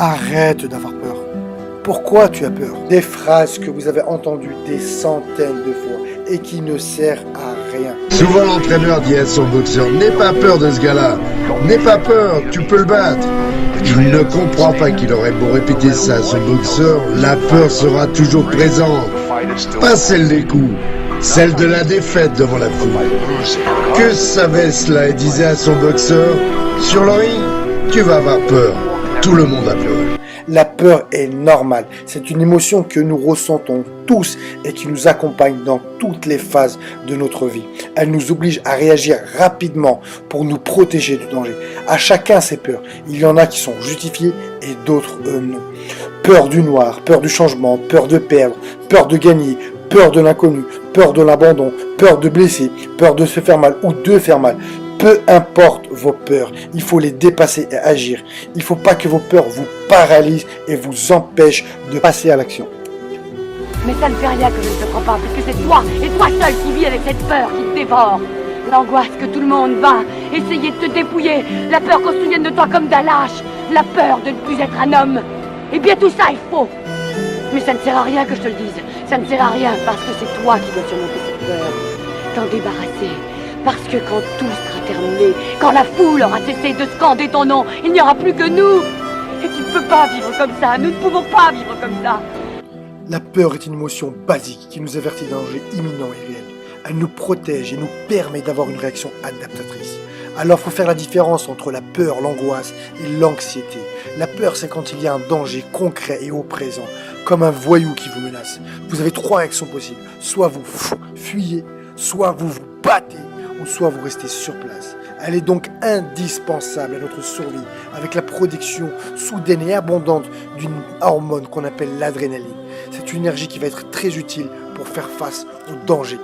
Arrête d'avoir peur. Pourquoi tu as peur? Des phrases que vous avez entendues des centaines de fois et qui ne servent à rien. Souvent l'entraîneur dit à son boxeur, n'aie pas peur de ce gars-là, n'aie pas peur, tu peux le battre. Il ne comprend pas qu'il aurait beau répéter ça à son boxeur, la peur sera toujours présente. Pas celle des coups, celle de la défaite devant la foule. Que savait cela et disait à son boxeur, sur le ring, tu vas avoir peur, tout le monde a peur. La peur est normale, c'est une émotion que nous ressentons tous et qui nous accompagne dans toutes les phases de notre vie. Elle nous oblige à réagir rapidement pour nous protéger du danger. À chacun ses peurs, il y en a qui sont justifiées et d'autres non. Peur du noir, peur du changement, peur de perdre, peur de gagner, peur de l'inconnu, peur de l'abandon, peur de blesser, peur de se faire mal ou de faire mal. Peu importe vos peurs, il faut les dépasser et agir. Il ne faut pas que vos peurs vous paralysent et vous empêchent de passer à l'action. Mais ça ne fait rien que je ne te crois pas, puisque c'est toi, et toi seul qui vis avec cette peur qui te dévore. L'angoisse que tout le monde va essayer de te dépouiller, la peur qu'on se souvienne de toi comme d'un lâche, la peur de ne plus être un homme. Eh bien tout ça est faux. Mais ça ne sert à rien que je te le dise, ça ne sert à rien parce que c'est toi qui dois surmonter cette peur, t'en débarrasser. Parce que quand tout sera terminé, quand la foule aura cessé de scander ton nom, il n'y aura plus que nous. Et tu ne peux pas vivre comme ça, nous ne pouvons pas vivre comme ça. La peur est une émotion basique qui nous avertit d'un danger imminent et réel. Elle nous protège et nous permet d'avoir une réaction adaptatrice. Alors il faut faire la différence entre la peur, l'angoisse et l'anxiété. La peur, c'est quand il y a un danger concret et au présent, comme un voyou qui vous menace. Vous avez 3 réactions possibles. Soit vous fuyez, soit vous vous battez, ou soit vous restez sur place. Elle est donc indispensable à notre survie, avec la production soudaine et abondante d'une hormone qu'on appelle l'adrénaline. C'est une énergie qui va être très utile pour faire face au danger.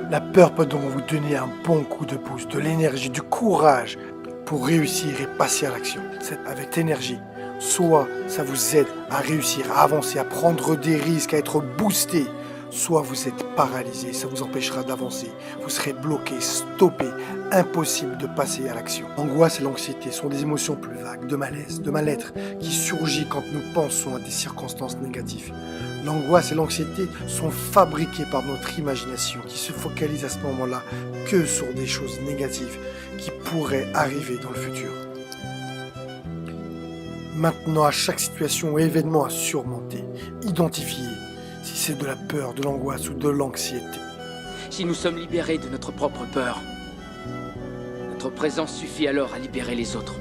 La peur peut donc vous donner un bon coup de pouce, de l'énergie, du courage pour réussir et passer à l'action. C'est avec cette énergie, soit ça vous aide à réussir, à avancer, à prendre des risques, à être boosté, soit vous êtes paralysé, ça vous empêchera d'avancer. Vous serez bloqué, stoppé, impossible de passer à l'action. L'angoisse et l'anxiété sont des émotions plus vagues, de malaise, de mal-être, qui surgit quand nous pensons à des circonstances négatives. L'angoisse et l'anxiété sont fabriquées par notre imagination, qui se focalise à ce moment-là que sur des choses négatives qui pourraient arriver dans le futur. Maintenant, à chaque situation ou événement à surmonter, identifiez si c'est de la peur, de l'angoisse ou de l'anxiété. Si nous sommes libérés de notre propre peur, notre présence suffit alors à libérer les autres.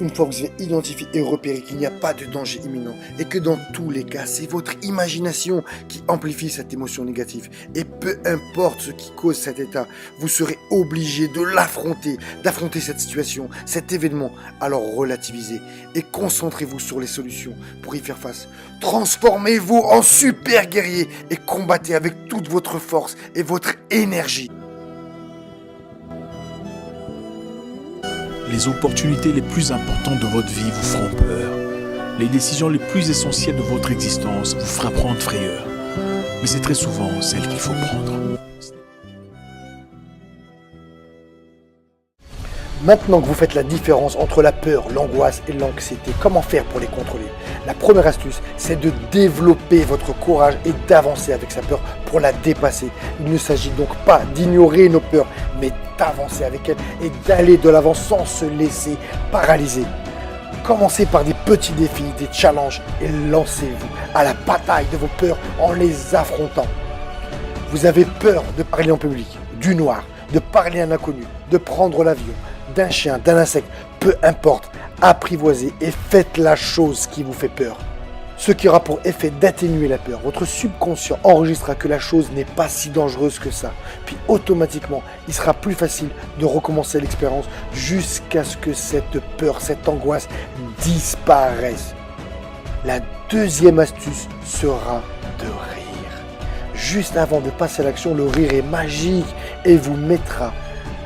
Une fois que vous avez identifié et repéré qu'il n'y a pas de danger imminent et que dans tous les cas, c'est votre imagination qui amplifie cette émotion négative. Et peu importe ce qui cause cet état, vous serez obligé de l'affronter, d'affronter cette situation, cet événement. Alors relativisez et concentrez-vous sur les solutions pour y faire face. Transformez-vous en super guerrier et combattez avec toute votre force et votre énergie. Les opportunités les plus importantes de votre vie vous feront peur. Les décisions les plus essentielles de votre existence vous frapperont de frayeur. Mais c'est très souvent celles qu'il faut prendre. Maintenant que vous faites la différence entre la peur, l'angoisse et l'anxiété, comment faire pour les contrôler? La première astuce, c'est de développer votre courage et d'avancer avec sa peur pour la dépasser. Il ne s'agit donc pas d'ignorer nos peurs, mais d'avancer avec elles et d'aller de l'avant sans se laisser paralyser. Commencez par des petits défis, des challenges et lancez-vous à la bataille de vos peurs en les affrontant. Vous avez peur de parler en public, du noir, de parler à un inconnu, de prendre l'avion, d'un chien, d'un insecte, peu importe, apprivoisez et faites la chose qui vous fait peur. Ce qui aura pour effet d'atténuer la peur. Votre subconscient enregistrera que la chose n'est pas si dangereuse que ça. Puis automatiquement, il sera plus facile de recommencer l'expérience jusqu'à ce que cette peur, cette angoisse disparaisse. La deuxième astuce sera de rire. Juste avant de passer à l'action, le rire est magique et vous mettra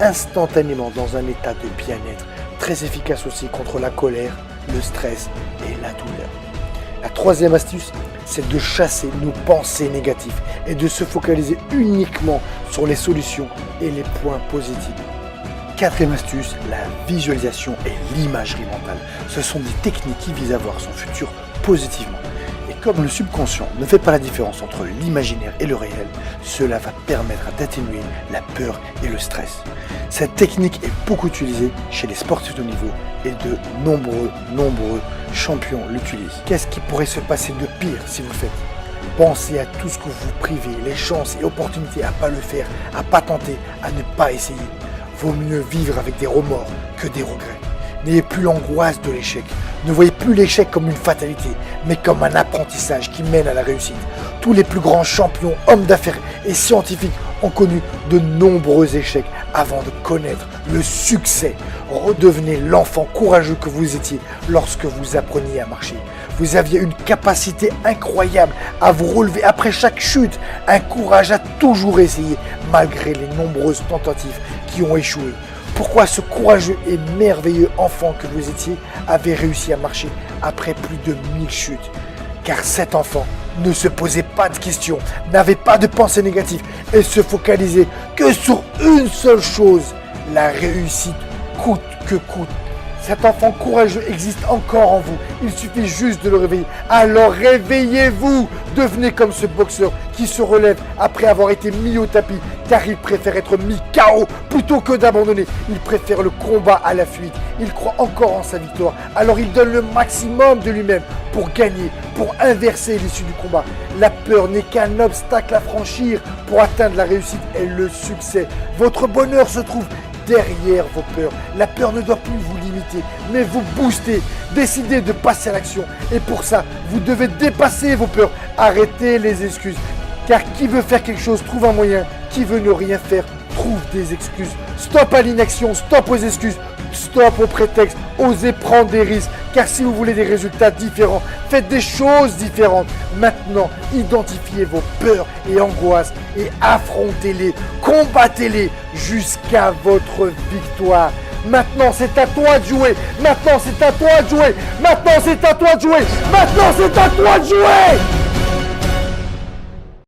instantanément dans un état de bien-être, très efficace aussi contre la colère, le stress et la douleur. La troisième astuce, c'est de chasser nos pensées négatives et de se focaliser uniquement sur les solutions et les points positifs. Quatrième astuce, la visualisation et l'imagerie mentale. Ce sont des techniques qui visent à voir son futur positivement. Et comme le subconscient ne fait pas la différence entre l'imaginaire et le réel, cela va permettre d'atténuer la peur et le stress. Cette technique est beaucoup utilisée chez les sportifs de haut niveau et de nombreux champions l'utilisent. Qu'est-ce qui pourrait se passer de pire si vous le faites ? Pensez à tout ce que vous privez, les chances et opportunités à ne pas le faire, à ne pas tenter, à ne pas essayer. Vaut mieux vivre avec des remords que des regrets. N'ayez plus l'angoisse de l'échec. Ne voyez plus l'échec comme une fatalité, mais comme un apprentissage qui mène à la réussite. Tous les plus grands champions, hommes d'affaires et scientifiques ont connu de nombreux échecs avant de connaître le succès. Redevenez l'enfant courageux que vous étiez lorsque vous appreniez à marcher. Vous aviez une capacité incroyable à vous relever après chaque chute, un courage à toujours essayer malgré les nombreuses tentatives qui ont échoué. Pourquoi ce courageux et merveilleux enfant que vous étiez avait réussi à marcher après plus de 1000 chutes? Car cet enfant ne se posait pas de questions, n'avait pas de pensée négative et se focalisait que sur une seule chose, la réussite coûte que coûte. Cet enfant courageux existe encore en vous, il suffit juste de le réveiller. Alors réveillez-vous, devenez comme ce boxeur qui se relève après avoir été mis au tapis, car il préfère être mis KO plutôt que d'abandonner. Il préfère le combat à la fuite, il croit encore en sa victoire, alors il donne le maximum de lui-même pour gagner, pour inverser l'issue du combat. La peur n'est qu'un obstacle à franchir pour atteindre la réussite et le succès. Votre bonheur se trouve derrière vos peurs. La peur ne doit plus vous limiter, mais vous booster. Décidez de passer à l'action. Et pour ça, vous devez dépasser vos peurs. Arrêtez les excuses. Car qui veut faire quelque chose trouve un moyen. Qui veut ne rien faire trouve des excuses. Stop à l'inaction, stop aux excuses, stop aux prétextes. Osez prendre des risques. Car si vous voulez des résultats différents, faites des choses différentes. Maintenant, identifiez vos peurs et angoisses et affrontez-les, combattez-les jusqu'à votre victoire. Maintenant, c'est à toi de jouer. Maintenant, c'est à toi de jouer. Maintenant, c'est à toi de jouer. Maintenant, c'est à toi de jouer.